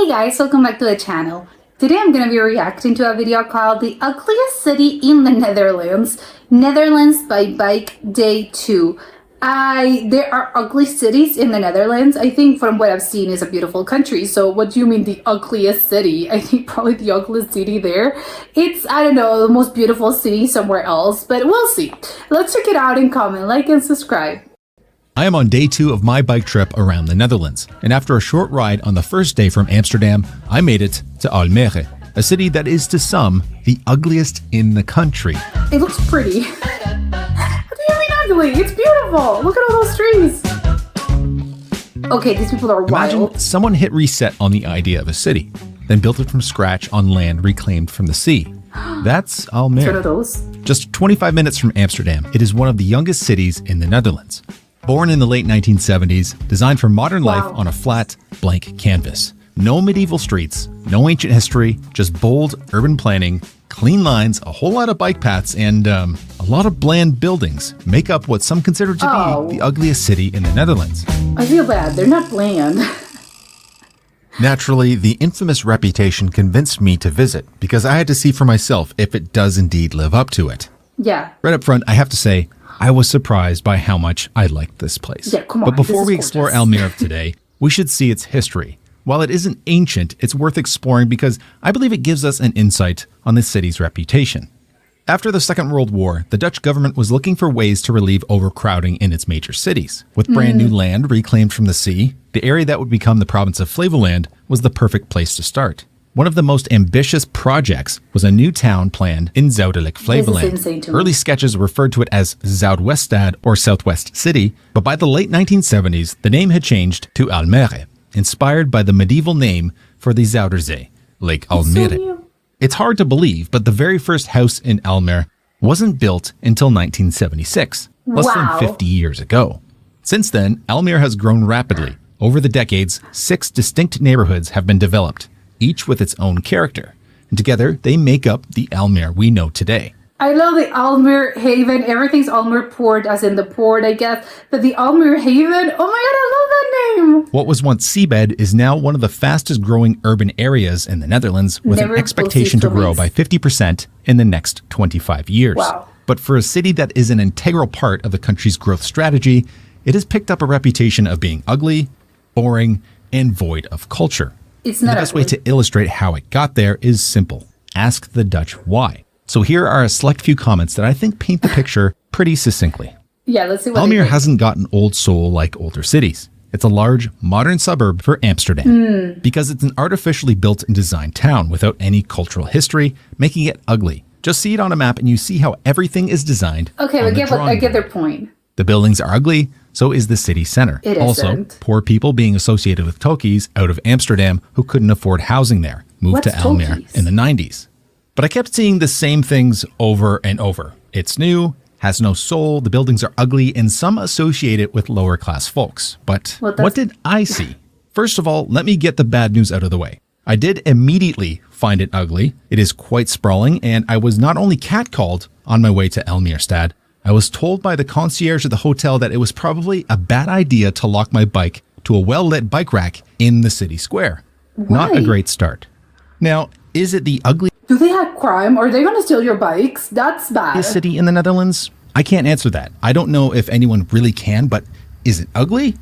Hey guys, welcome back to the channel. Today I'm going to be reacting to a video called The Ugliest City in the Netherlands. Netherlands by Bike Day 2. There are ugly cities in the Netherlands. I think from what I've seen is a beautiful country. So what do you mean the ugliest city? I think probably the ugliest city there. It's, I don't know, the most beautiful city somewhere else, but we'll see. Let's check it out and comment, like and subscribe. I am on day 2 of my bike trip around the Netherlands, and after a short ride on the first day from Amsterdam, I made it to Almere, a city that is to some the ugliest in the country. It looks pretty. What do you mean ugly? It's beautiful. Look at all those trees. Okay, these people are Imagine wild. someone hit reset on the idea of a city, then built it from scratch on land reclaimed from the sea. That's Almere. One of those. Just 25 minutes from Amsterdam, it is one of the youngest cities in the Netherlands. Born in the late 1970s, designed for modern life on a flat, blank canvas. No medieval streets, no ancient history, just bold urban planning, clean lines, a whole lot of bike paths, and a lot of bland buildings make up what some consider to be the ugliest city in the Netherlands. I feel bad. They're not bland. Naturally, the infamous reputation convinced me to visit because I had to see for myself if it does indeed live up to it. Yeah. Right up front, I have to say, I was surprised by how much I liked this place. Yeah, come on, but before this we is explore gorgeous. Almere of today, we should see its history. While it isn't ancient, it's worth exploring because I believe it gives us an insight on the city's reputation. After the Second World War, the Dutch government was looking for ways to relieve overcrowding in its major cities. With brand new land reclaimed from the sea, the area that would become the province of Flevoland was the perfect place to start. One of the most ambitious projects was a new town planned in Zuidelijk Flevoland. Early sketches referred to it as Zuidweststad or Southwest City, but by the late 1970s, the name had changed to Almere, inspired by the medieval name for the Zuiderzee, Lake Almere. It's hard to believe, but the very first house in Almere wasn't built until 1976, less than 50 years ago. Since then, Almere has grown rapidly. Over the decades, 6 distinct neighborhoods have been developed, each with its own character, and together they make up the Almere we know today. I love the Almere Haven. Everything's Almere Port, as in the port, I guess. But the Almere Haven, oh my god, I love that name! What was once seabed is now one of the fastest growing urban areas in the Netherlands, with an expectation to grow by 50% in the next 25 years. Wow. But for a city that is an integral part of the country's growth strategy, it has picked up a reputation of being ugly, boring, and void of culture. It's not the best way to illustrate how it got there is simple. Ask the Dutch why. So here are a select few comments that I think paint the picture pretty succinctly. Yeah, let's see what Almere hasn't got an old soul like older cities. It's a large, modern suburb for Amsterdam because it's an artificially built and designed town without any cultural history, making it ugly. Just see it on a map and you see how everything is designed. Okay, I get their point. The buildings are ugly, so is the city center. It also, isn't. poor people being associated with Tokies out of Amsterdam who couldn't afford housing there moved What's to Almere Tokies? in the 90s. But I kept seeing the same things over and over. It's new, has no soul, the buildings are ugly, and some associate it with lower class folks. But what did I see? First of all, let me get the bad news out of the way. I did immediately find it ugly. It is quite sprawling, and I was not only catcalled on my way to Almerestad, I was told by the concierge at the hotel that it was probably a bad idea to lock my bike to a well-lit bike rack in the city square. Why? Not a great start. Now, is it the ugliest Do they have crime? Are they going to steal your bikes? That's bad. city in the Netherlands? I can't answer that. I don't know if anyone really can, but is it ugly?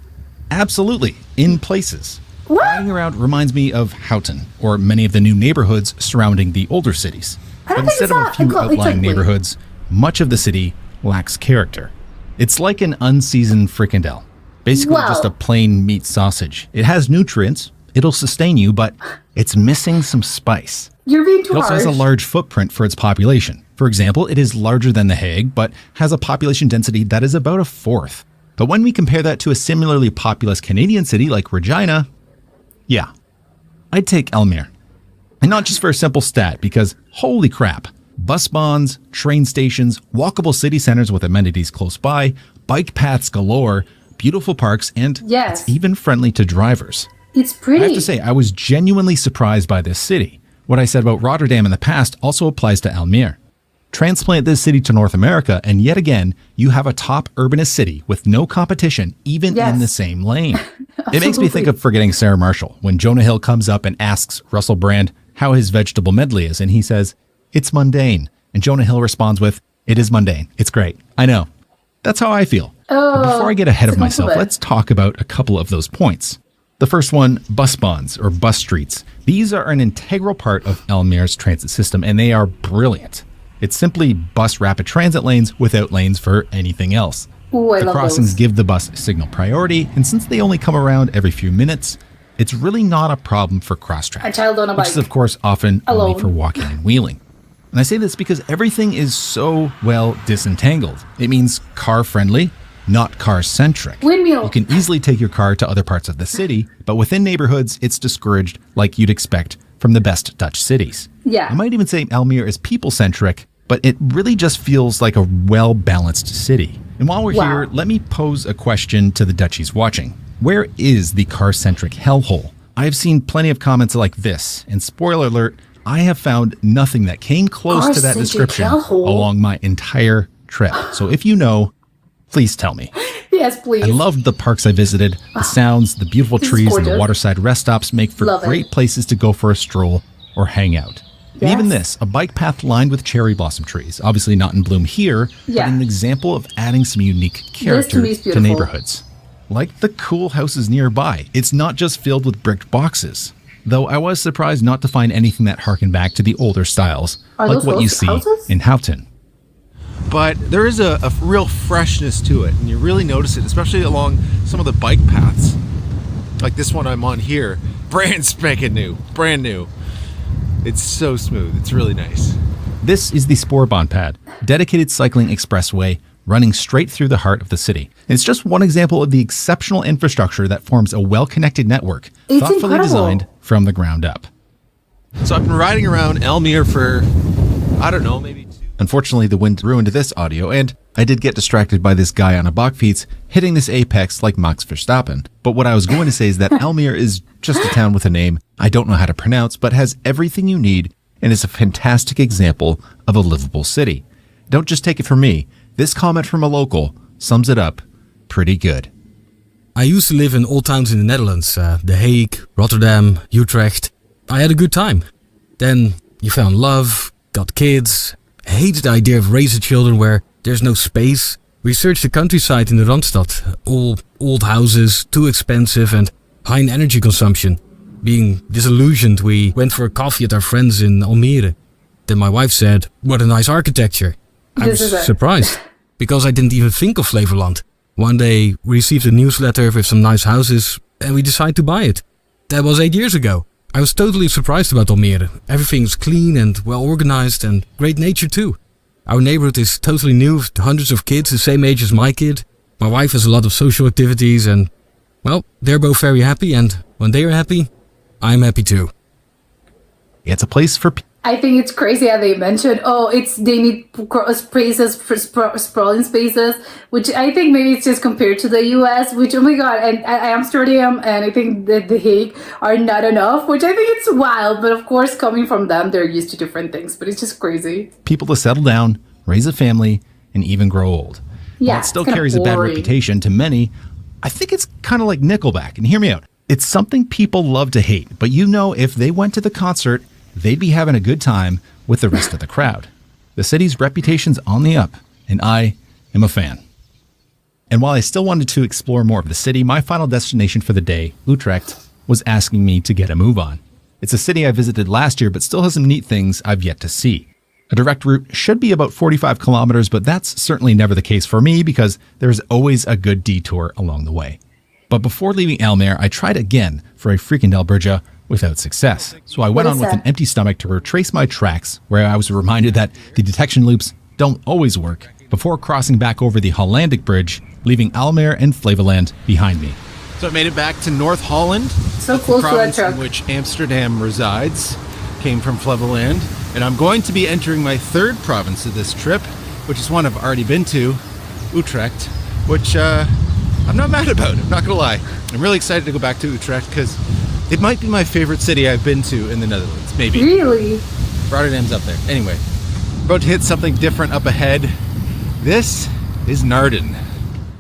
Absolutely, in places. What? Riding around reminds me of Houten, or many of the new neighborhoods surrounding the older cities. I don't But think instead of a few outlying neighborhoods, much of the city lacks character. It's like an unseasoned frikandel. Basically just a plain meat sausage. It has nutrients, it'll sustain you, but it's missing some spice. You're being too It also has a harsh. large footprint for its population. For example, it is larger than The Hague, but has a population density that is about a fourth. But when we compare that to a similarly populous Canadian city like Regina, yeah, I'd take Almere. And not just for a simple stat, because holy crap, bus bonds, train stations, walkable city centers with amenities close by, bike paths galore, beautiful parks, and it's even friendly to drivers. It's pretty. I have to say, I was genuinely surprised by this city. What I said about Rotterdam in the past also applies to Almere. Transplant this city to North America, and yet again, you have a top urbanist city with no competition, even in the same lane. It makes me think of Forgetting Sarah Marshall, when Jonah Hill comes up and asks Russell Brand how his vegetable medley is, and he says, "It's mundane." And Jonah Hill responds with, "It is mundane. It's great. I know." That's how I feel. But before I get ahead of myself, let's talk about a couple of those points. The first one, bus bonds or bus streets. These are an integral part of Almere's transit system, and they are brilliant. It's simply bus rapid transit lanes without lanes for anything else. Ooh, I the love crossings those. give the bus signal priority, and since they only come around every few minutes, it's really not a problem for cross A traffic, child on a which is bike. of course often Alone. only for walking and wheeling. And I say this because everything is so well disentangled. It means car friendly, not car centric. Windmill. You can easily take your car to other parts of the city, but within neighborhoods, it's discouraged like you'd expect from the best Dutch cities. Yeah. I might even say Almere is people-centric, but it really just feels like a well-balanced city. And while we're here, let me pose a question to the Dutchies watching. Where is the car-centric hellhole? I've seen plenty of comments like this, and spoiler alert, I have found nothing that came close to that Car-centric description hellhole? along my entire trip. So if you know, please tell me. Yes, please. I loved the parks I visited. The sounds, the beautiful This is trees, and the gorgeous. waterside rest stops make for Love it. great places to go for a stroll or hang out. And even Yes. this, a bike path lined with cherry blossom trees. Obviously not in bloom here, Yeah. but an example of adding some unique character me is to beautiful. neighborhoods. Like the cool houses nearby, it's not just filled with bricked boxes. Though I was surprised not to find anything that harkened back to the older styles, Are like those what you see houses? in Houghton. But there is a real freshness to it, and you really notice it, especially along some of the bike paths. Like this one I'm on here, brand spanking new, brand new. It's so smooth, it's really nice. This is the Spoorbaan pad, dedicated cycling expressway running straight through the heart of the city. And it's just one example of the exceptional infrastructure that forms a well-connected network, It's thoughtfully incredible. designed from the ground up. So I've been riding around Elmere for, I don't know, maybe 2. Unfortunately, the wind ruined this audio, and I did get distracted by this guy on a bakfiets hitting this apex like Max Verstappen. But what I was going to say is that Elmere is just a town with a name I don't know how to pronounce, but has everything you need and is a fantastic example of a livable city. Don't just take it from me. This comment from a local sums it up pretty good. I used to live in old towns in the Netherlands, The Hague, Rotterdam, Utrecht. I had a good time. Then you found love, got kids, hated the idea of raising children where there's no space. We searched the countryside in the Randstad, all old houses, too expensive and high in energy consumption. Being disillusioned, we went for a coffee at our friends in Almere. Then my wife said, "What a nice architecture." I This was is it. surprised, because I didn't even think of Flevoland. One day, we received a newsletter with some nice houses, and we decided to buy it. That was 8 years ago. I was totally surprised about Almere. Everything's clean and well organized, and great nature too. Our neighborhood is totally new, with hundreds of kids the same age as my kid. My wife has a lot of social activities, and, well, they're both very happy, and when they are happy, I'm happy too. It's a place for people. I think it's crazy how they mentioned, they need spaces for sprawling spaces, which I think maybe it's just compared to the US, which, oh my God, and Amsterdam and I think the Hague are not enough, which I think it's wild. But of course, coming from them, they're used to different things, but it's just crazy. People to settle down, raise a family, and even grow old. Yeah, While it still it's kinda carries a bad boring. reputation to many, I think it's kind of like Nickelback. And hear me out. It's something people love to hate, but you know if they went to the concert, they'd be having a good time with the rest of the crowd. The city's reputation's on the up, and I am a fan. And while I still wanted to explore more of the city, my final destination for the day, Utrecht, was asking me to get a move on. It's a city I visited last year, but still has some neat things I've yet to see. A direct route should be about 45 kilometers, but that's certainly never the case for me because there's always a good detour along the way. But before leaving Almere, I tried again for a Frikandel without success. So I went What on is with that? an empty stomach to retrace my tracks, where I was reminded that the detection loops don't always work, before crossing back over the Hollandic Bridge, leaving Almere and Flevoland behind me. So I made it back to North Holland. So That's close the to that province truck. in which Amsterdam resides. Came from Flevoland. And I'm going to be entering my third province of this trip, which is one I've already been to, Utrecht, which I'm not mad about, I'm not going to lie. I'm really excited to go back to Utrecht because it might be my favorite city I've been to in the Netherlands, maybe. Really? Rotterdam's up there. Anyway. about to hit something different up ahead. This is Naarden.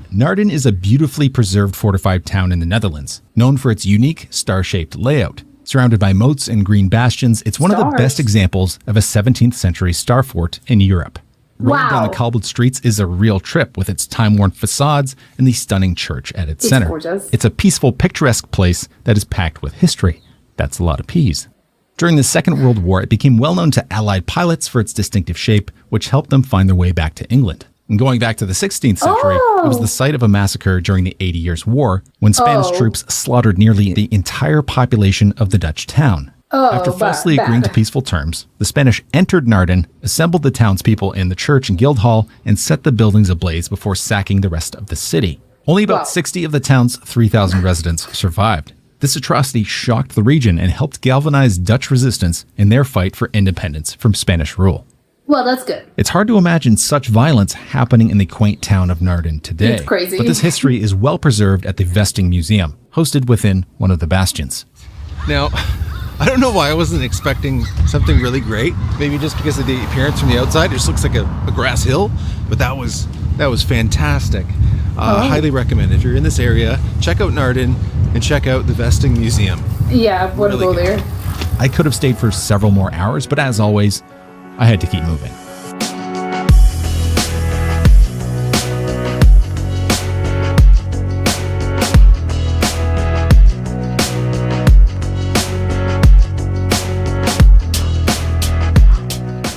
Naarden is a beautifully preserved fortified town in the Netherlands, known for its unique star-shaped layout. Surrounded by moats and green bastions, it's one of the best examples of a 17th century star fort in Europe. Rolling down the cobbled streets is a real trip with its time-worn facades and the stunning church at its center. Gorgeous. It's a peaceful, picturesque place that is packed with history. That's a lot of P's. During the Second World War, it became well known to Allied pilots for its distinctive shape, which helped them find their way back to England. And going back to the 16th century, it was the site of a massacre during the 80 Years' War when Spanish troops slaughtered nearly the entire population of the Dutch town. After falsely agreeing to peaceful terms, the Spanish entered Naarden, assembled the townspeople in the church and guild hall, and set the buildings ablaze before sacking the rest of the city. Only about 60 of the town's 3,000 residents survived. This atrocity shocked the region and helped galvanize Dutch resistance in their fight for independence from Spanish rule. Well, that's good. It's hard to imagine such violence happening in the quaint town of Naarden today. It's crazy. But this history is well preserved at the Vesting Museum, hosted within one of the bastions. Now, I don't know why I wasn't expecting something really great. Maybe just because of the appearance from the outside. It just looks like a grass hill, but that was fantastic. Highly recommend. If you're in this area, check out Naarden and check out the Vesting Museum. Yeah, I want to go there. I could have stayed for several more hours, but as always, I had to keep moving.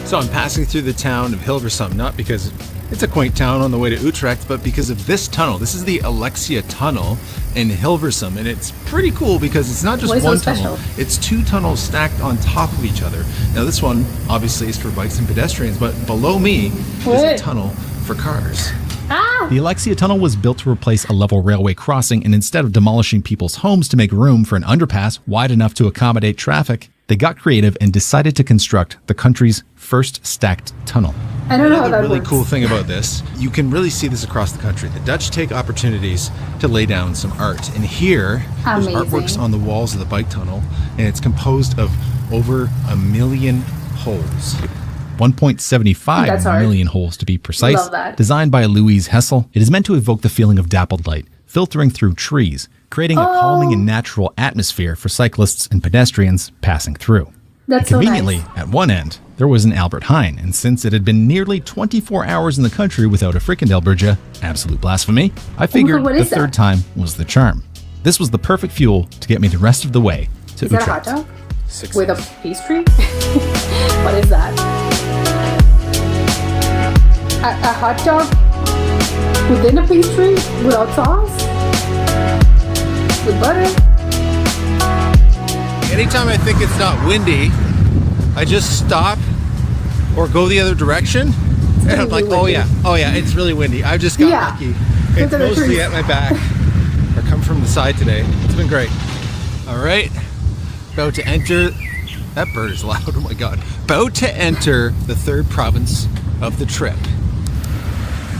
So I'm passing through the town of Hilversum, not because it's a quaint town on the way to Utrecht, but because of this tunnel. This is the Alexia Tunnel in Hilversum, and it's pretty cool because it's not just one tunnel. It's two tunnels stacked on top of each other. Now this one obviously is for bikes and pedestrians, but below me is a tunnel for cars. The Alexia Tunnel was built to replace a level railway crossing, and instead of demolishing people's homes to make room for an underpass wide enough to accommodate traffic, they got creative and decided to construct the country's first stacked tunnel. I don't know how that The really works. cool thing about this, you can really see this across the country. The Dutch take opportunities to lay down some art. And here, there's artworks on the walls of the bike tunnel, and it's composed of over 1 million holes. 1.75 million holes to be precise. Love that. Designed by Louise Hessel, it is meant to evoke the feeling of dappled light, filtering through trees, creating a calming and natural atmosphere for cyclists and pedestrians passing through. That's Conveniently, so nice. at one end, there was an Albert Heijn, and since it had been nearly 24 hours in the country without a Frikandel absolute blasphemy, I figured the third time was the charm. This was the perfect fuel to get me the rest of the way to Utrecht. Is that a hot dog? With a pastry? What is that? A hot dog within a pastry? Without sauce? With butter? Anytime I think it's not windy, I just stop or go the other direction, and I'm like, oh yeah, it's really windy. I've just got lucky. It's mostly at my back or come from the side today. It's been great. All right, about to enter. That bird is loud. Oh my god. About to enter the third province of the trip.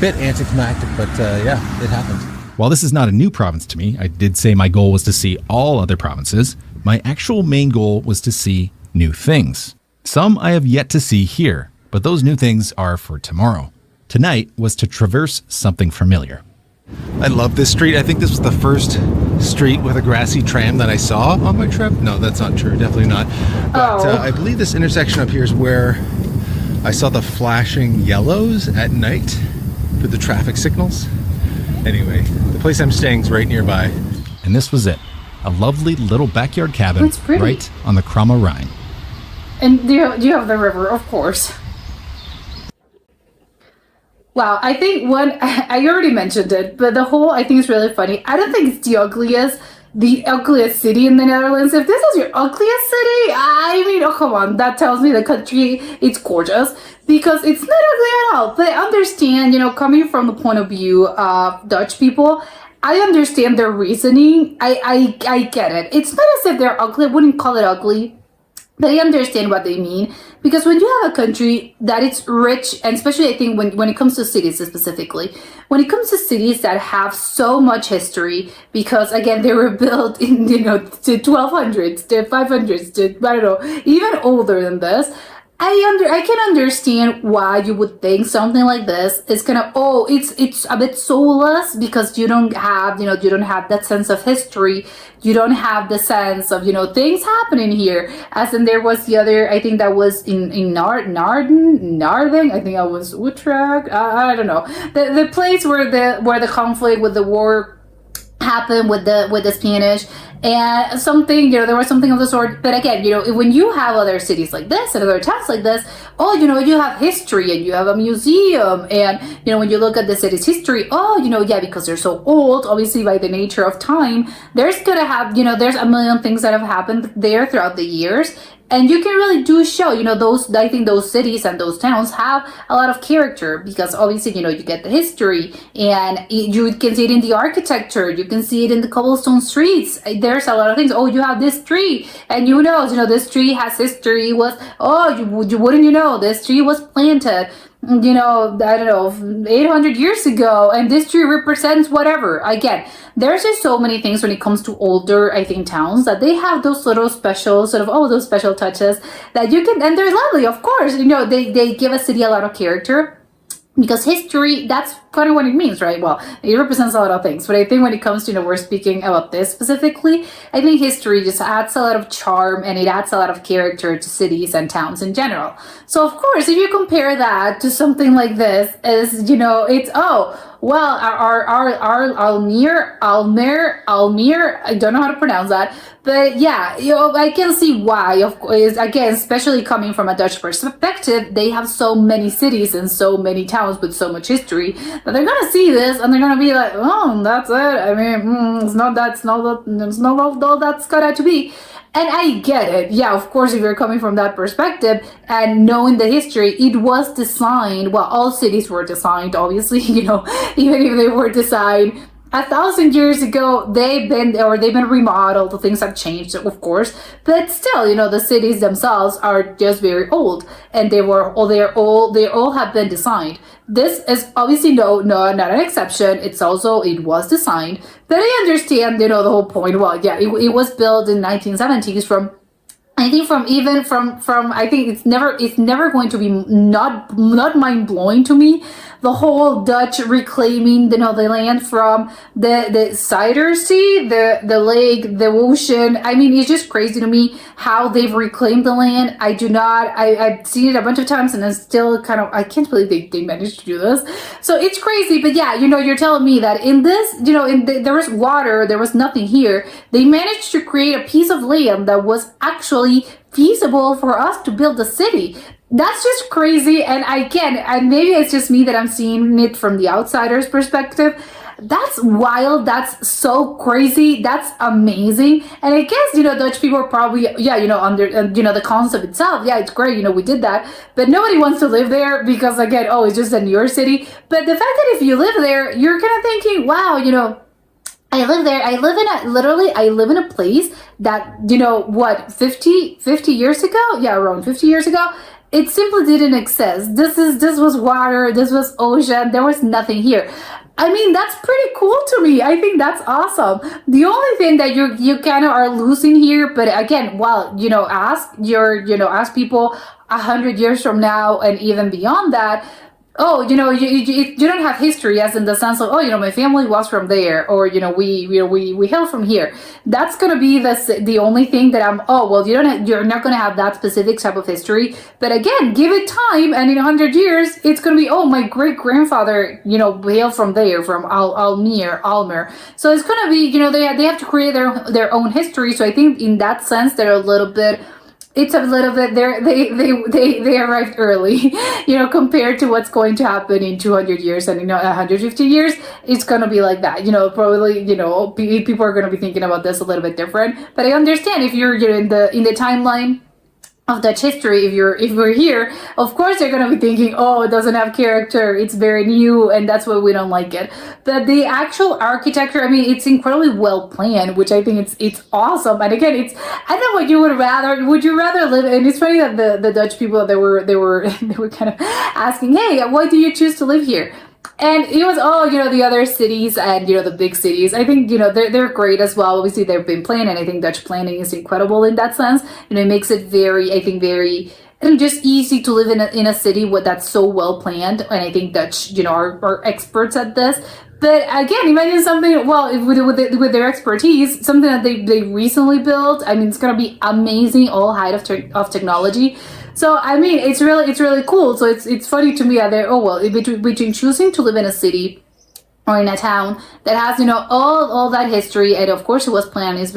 Bit anticlimactic, but yeah, it happened. While this is not a new province to me, I did say my goal was to see all other provinces. My actual main goal was to see new things. Some I have yet to see here, but those new things are for tomorrow. Tonight was to traverse something familiar. I love this street. I think this was the first street with a grassy tram that I saw on my trip. No, that's not true. Definitely not. But I believe this intersection up here is where I saw the flashing yellows at night for the traffic signals. Anyway, the place I'm staying is right nearby. And this was it. A lovely little backyard cabin right on the Kramme Rhine. And do you have the river, of course. Wow, I think I already mentioned it, but the whole, I think is really funny. I don't think it's the ugliest city in the Netherlands. If this is your ugliest city, I mean, oh come on, that tells me the country, it's gorgeous. Because it's not ugly at all. But I understand, coming from the point of view of Dutch people, I understand their reasoning. I get it. It's not as if they're ugly. I wouldn't call it ugly. But I understand what they mean, because when you have a country that it's rich, and especially I think when it comes to cities specifically, when it comes to cities that have so much history, because again, they were built in, to 1200s, to 500s, to, I don't know, even older than this, I can understand why you would think something like this is gonna, oh, it's a bit soulless because you don't have, you don't have that sense of history. You don't have the sense of, things happening here. As in there was the other, I think that was in Naarden, I think that was Utrecht. I don't know. The place where the conflict with the war happened with the Spanish and something, there was something of the sort. But again, when you have other cities like this and other towns like this, oh, you have history and you have a museum. And, when you look at the city's history, oh, yeah, because they're so old, obviously by the nature of time, there's gonna have, there's a million things that have happened there throughout the years. And you can really do show, I think those cities and those towns have a lot of character because obviously, you get the history and you can see it in the architecture. You can see it in the cobblestone streets. There's a lot of things. Oh, you have this tree and this tree has history this tree was planted, I don't know, 800 years ago, and this tree represents whatever. Again, there's just so many things when it comes to older, I think, towns that they have those little special those special touches that you can, and they're lovely, of course. They give a city a lot of character. Because history, that's kind of what it means, right? Well, it represents a lot of things. But I think when it comes to, we're speaking about this specifically, I think history just adds a lot of charm and it adds a lot of character to cities and towns in general. So, of course, if you compare that to something like this, it's, well, our Almere, I don't know how to pronounce that, but yeah, I can see why, of course, again, especially coming from a Dutch perspective, they have so many cities and so many towns with so much history that they're gonna see this and they're gonna be like, oh, that's it. I mean, it's not all that's got to be. And I get it. Yeah, of course, if you're coming from that perspective and knowing the history, it was designed, well, all cities were designed, obviously, even if they were designed 1,000 years ago, they've been remodeled, things have changed, of course, but still, the cities themselves are just very old, and they all have been designed. This is obviously not an exception. It was designed, but I understand, the whole point. Well, yeah, it was built in 1970s I think it's never going to be not mind blowing to me. The whole Dutch reclaiming, the land from the Cider Sea, the lake, the ocean. I mean, it's just crazy to me how they've reclaimed the land. I've seen it a bunch of times and I'm still I can't believe they managed to do this. So it's crazy, but yeah, you're telling me that in this, there was water, there was nothing here. They managed to create a piece of land that was actually feasible for us to build a city. That's just crazy. And maybe it's just me that I'm seeing it from the outsider's perspective. That's wild. That's so crazy. That's amazing. And I guess, Dutch people are probably, under, the concept itself. Yeah, it's great. We did that. But nobody wants to live there because, again, it's just a newer city. But the fact that if you live there, you're kind of thinking, wow, I live there. I live in a place that, 50 years ago? Yeah, around 50 years ago. It simply didn't exist. This was water, this was ocean, there was nothing here. I mean, that's pretty cool to me. I think that's awesome. The only thing that you kind of are losing here, but again, ask people 100 years from now and even beyond that, you don't have history as in the sense of, my family was from there, or, we hail from here. That's going to be the only thing that you're not going to have that specific type of history. But again, give it time. And in 100 years, it's going to be, my great grandfather, hailed from there, from Almere. So it's going to be, they have to create their own history. So I think in that sense, they're a little bit, they arrived early, compared to what's going to happen in 200 years and 150 years. It's going to be like that, probably, people are going to be thinking about this a little bit different. But I understand if you're in the timeline of Dutch history, if we're here, of course you're going to be thinking, it doesn't have character, it's very new, and that's why we don't like it. But the actual architecture, I mean, it's incredibly well planned, which I think it's awesome. And again, I don't know what you would you rather live, and it's funny that the Dutch people, they were kind of asking, hey, why do you choose to live here? And it was, the other cities and, the big cities. I think, they're great as well. Obviously, they've been planning, and I think Dutch planning is incredible in that sense. It makes it very and just easy to live in a city that's so well planned. And I think Dutch, are experts at this. But again, imagine something, well, with their expertise, something that they recently built. I mean, it's going to be amazing, all height of technology. So, I mean, it's really cool. So it's funny to me that between choosing to live in a city or in a town that has, all that history, and of course it was planned, it's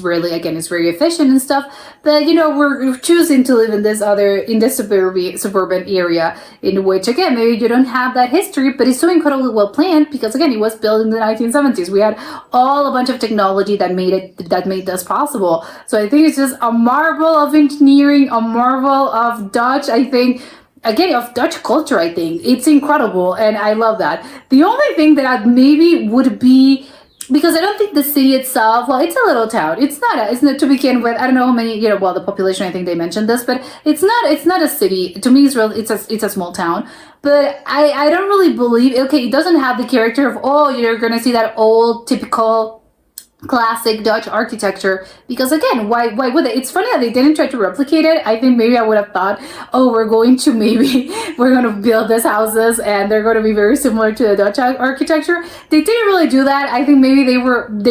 really, again, it's very efficient and stuff, but we're choosing to live in this suburban area, in which, again, maybe you don't have that history, but it's so incredibly well planned, because again, it was built in the 1970s. We had a bunch of technology that made this possible. So I think it's just a marvel of engineering, a marvel of Dutch, I think, again, of Dutch culture. I think it's incredible, and I love that. The only thing that I maybe would be, because I don't think the city itself, well, it's a little town. It's not to begin with. I don't know how many, the population, I think they mentioned this, but it's not a city. To me, it's a small town. But I don't really believe, okay, it doesn't have the character of, you're gonna see that old, typical, classic Dutch architecture, because again, why would they? It's funny that they didn't try to replicate it. I think maybe I would have thought, we're going to build these houses and they're going to be very similar to the Dutch architecture. They didn't really do that. I think maybe they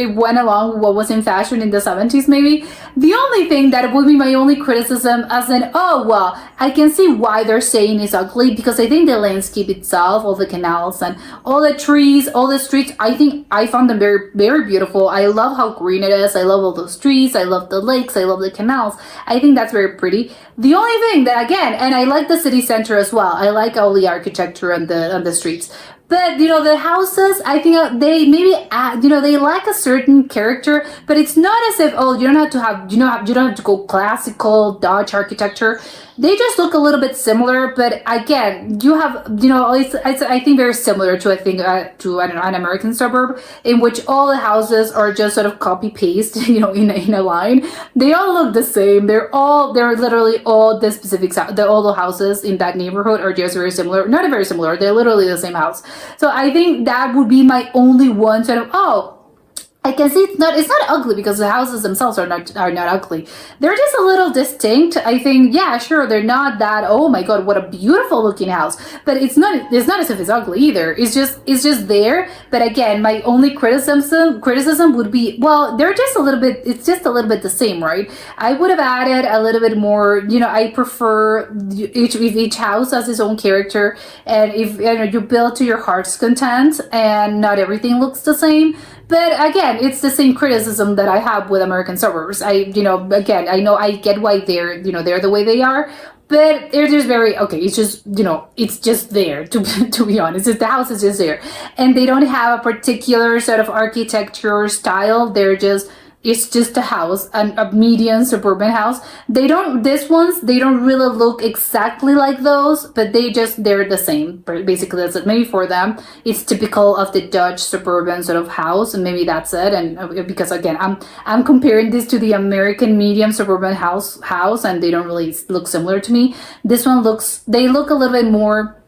went along with what was in fashion in the 70s maybe. The only thing that would be my only criticism, as in, I can see why they're saying it's ugly, because I think the landscape itself, all the canals and all the trees, all the streets, I found them very, very beautiful. I love how green it is. I love all those trees. I love the lakes. I love the canals. I think that's very pretty. The only thing that, again, and I like the city center as well. I like all the architecture on the streets. But, the houses, I think they maybe add, they lack a certain character, but it's not as if, you don't have to go classical Dutch architecture. They just look a little bit similar, but again, you have, it's I think very similar to, an American suburb, in which all the houses are just sort of copy paste, in a line. They all look the same. They're literally all the specific, all the houses in that neighborhood are just very similar. Not very similar. They're literally the same house. So I think that would be my only one sort of, I can see it's not ugly, because the houses themselves are not ugly. They're just a little distinct. I think, yeah, sure, they're not that, oh my god, what a beautiful looking house. But it's not as if it's ugly either. It's just there. But again, my only criticism would be, well, it's just a little bit the same, right? I would have added a little bit more, I prefer each house has its own character, and if you build to your heart's content and not everything looks the same. But again, it's the same criticism that I have with American suburbs. Again, I know, I get why they're the way they are, but they're just very, okay, it's just, it's just there, to be honest. The house is just there. And they don't have a particular sort of architecture style. It's just a house, a median suburban house. These ones, they don't really look exactly like those, but they're the same. Basically, that's it. Maybe for them, it's typical of the Dutch suburban sort of house, and maybe that's it. And because again, I'm comparing this to the American medium suburban house, and they don't really look similar to me. This one they look a little bit more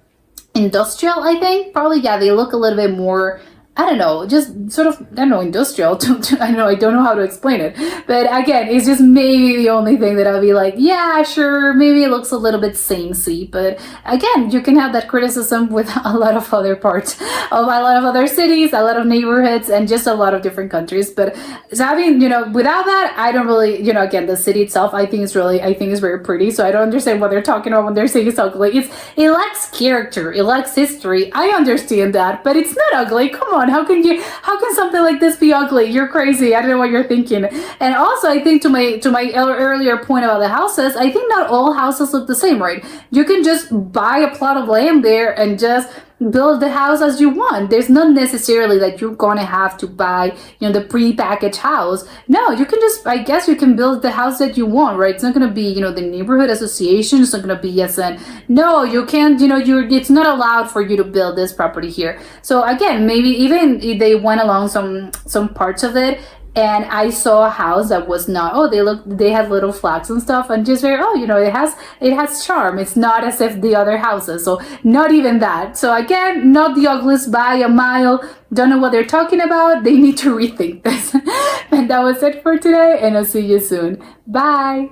industrial, I think. Probably, yeah, they look a little bit more, I don't know, just sort of, industrial. I don't know how to explain it. But again, it's just maybe the only thing that I'll be like, yeah, sure, maybe it looks a little bit samey. But again, you can have that criticism with a lot of other parts of a lot of other cities, a lot of neighborhoods, and just a lot of different countries. But so having, without that, I don't really, again, the city itself, I think is very pretty. So I don't understand what they're talking about when they're saying it's ugly. It lacks character, it lacks history. I understand that, but it's not ugly. Come on. How can something like this be ugly? You're crazy. I don't know what you're thinking. And also, I think to my earlier point about the houses, I think not all houses look the same, right? You can just buy a plot of land there and just build the house as you want. There's not necessarily that you're gonna have to buy, the pre-packaged house. No, you can just, I guess you can build the house that you want, right? It's not gonna be, the neighborhood association. It's not gonna be no, you can't, it's not allowed for you to build this property here. So again, maybe even if they went along some parts of it, and I saw a house that was not, they had little flags and stuff, and just very, it has charm. It's not as if the other houses, so not even that. So again, not the ugliest by a mile. Don't know what they're talking about. They need to rethink this. And that was it for today, and I'll see you soon. Bye.